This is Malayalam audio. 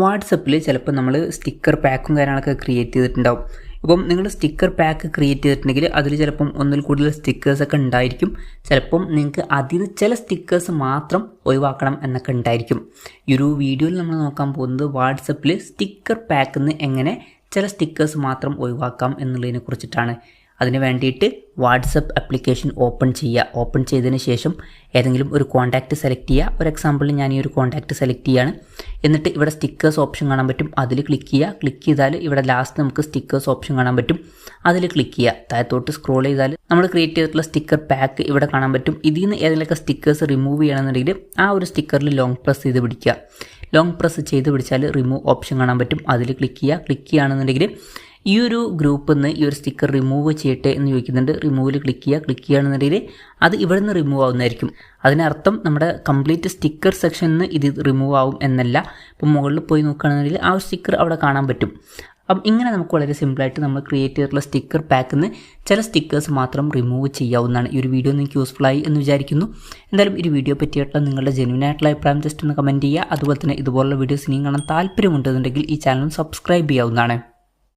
വാട്സപ്പിൽ ചിലപ്പോൾ നമ്മൾ സ്റ്റിക്കർ പാക്കും കാര്യങ്ങളൊക്കെ ക്രിയേറ്റ് ചെയ്തിട്ടുണ്ടാവും. അപ്പം നിങ്ങൾ സ്റ്റിക്കർ പാക്ക് ക്രിയേറ്റ് ചെയ്തിട്ടുണ്ടെങ്കിൽ അതിൽ ചിലപ്പം ഒന്നിൽ കൂടുതൽ സ്റ്റിക്കേഴ്സൊക്കെ ഉണ്ടായിരിക്കും. ചിലപ്പം നിങ്ങൾക്ക് അതിൽ ചില സ്റ്റിക്കേഴ്സ് മാത്രം ഒഴിവാക്കണം എന്നൊക്കെ ഉണ്ടായിരിക്കും. ഈ ഒരു വീഡിയോയിൽ നമ്മൾ നോക്കാൻ പോകുന്നത് വാട്സപ്പിൽ സ്റ്റിക്കർ പാക്കിൽ നിന്ന് എങ്ങനെ ചില സ്റ്റിക്കേഴ്സ് മാത്രം ഒഴിവാക്കാം എന്നുള്ളതിനെ കുറിച്ചിട്ടാണ്. അതിന് വേണ്ടിയിട്ട് വാട്സപ്പ് ആപ്ലിക്കേഷൻ ഓപ്പൺ ചെയ്യുക. ഓപ്പൺ ചെയ്തതിന് ശേഷം ഏതെങ്കിലും ഒരു കോൺടാക്റ്റ് സെലക്ട് ചെയ്യുക. ഒരു എക്സാമ്പിളിൽ ഞാൻ ഈ ഒരു കോൺടാക്റ്റ് സെലക്ട് ചെയ്യുകയാണ്. എന്നിട്ട് ഇവിടെ സ്റ്റിക്കേഴ്സ് ഓപ്ഷൻ കാണാൻ പറ്റും, അതിൽ ക്ലിക്ക് ചെയ്യുക. ക്ലിക്ക് ചെയ്താൽ ഇവിടെ ലാസ്റ്റ് നമുക്ക് സ്റ്റിക്കേഴ്സ് ഓപ്ഷൻ കാണാൻ പറ്റും, അതിൽ ക്ലിക്ക് ചെയ്യുക. താഴത്തോട്ട് സ്ക്രോൾ ചെയ്താൽ നമ്മൾ ക്രിയേറ്റ് ചെയ്തിട്ടുള്ള സ്റ്റിക്കർ പാക്ക് ഇവിടെ കാണാൻ പറ്റും. ഇതിൽ നിന്ന് ഏതെങ്കിലുമൊക്കെ സ്റ്റിക്കേഴ്സ് റിമൂവ് ചെയ്യണമെന്നുണ്ടെങ്കിൽ ആ ഒരു സ്റ്റിക്കറിൽ ലോങ് പ്രസ് ചെയ്ത് പിടിക്കുക. ലോങ് പ്രസ് ചെയ്ത് പിടിച്ചാൽ റിമൂവ് ഓപ്ഷൻ കാണാൻ പറ്റും, അതിൽ ക്ലിക്ക് ചെയ്യുക. ക്ലിക്ക് ചെയ്യുകയാണെന്നുണ്ടെങ്കിൽ ഈ ഒരു ഗ്രൂപ്പിൽ നിന്ന് ഈ ഒരു സ്റ്റിക്കർ റിമൂവ് ചെയ്യട്ടെ എന്ന് ചോദിക്കുന്നുണ്ട്. റിമൂവിൽ ക്ലിക്ക് ചെയ്യുക. ക്ലിക്ക് ചെയ്യുകയാണെന്നുണ്ടെങ്കിൽ അത് ഇവിടെ നിന്ന് റിമൂവ് ആവുന്നതായിരിക്കും. അതിനർത്ഥം നമ്മുടെ കംപ്ലീറ്റ് സ്റ്റിക്കർ സെക്ഷനിൽ നിന്ന് ഇത് റിമൂവ് ആവും എന്നല്ല. ഇപ്പം മുകളിൽ പോയി നോക്കുകയാണെന്നുണ്ടെങ്കിൽ ആ ഒരു സ്റ്റിക്കർ അവിടെ കാണാൻ പറ്റും. അപ്പം ഇങ്ങനെ നമുക്ക് വളരെ സിമ്പിളായിട്ട് നമ്മൾ ക്രിയേറ്റ് ചെയ്തിട്ടുള്ള സ്റ്റിക്കർ പാക്കിൽ നിന്ന് ചില സ്റ്റിക്കേഴ്സ് മാത്രം റിമൂവ് ചെയ്യാവുന്നതാണ്. ഈ ഒരു വീഡിയോ നിങ്ങൾക്ക് യൂസ്ഫുൾ ആയി എന്ന് വിചാരിക്കുന്നു. എന്തായാലും ഈ വീഡിയോ പറ്റിയിട്ടുള്ള നിങ്ങളുടെ ജെന്യൂൻ ആയിട്ടുള്ള അഭിപ്രായം ജസ്റ്റ് ഒന്ന് കമൻറ്റ് ചെയ്യുക. അതുപോലെ തന്നെ ഇതുപോലുള്ള വീഡിയോസ് ഇനിയും കാണാൻ താല്പര്യമുണ്ടെന്നുണ്ടെങ്കിൽ ഈ ചാനൽ സബ്സ്ക്രൈബ് ചെയ്യാവുന്നതാണ്.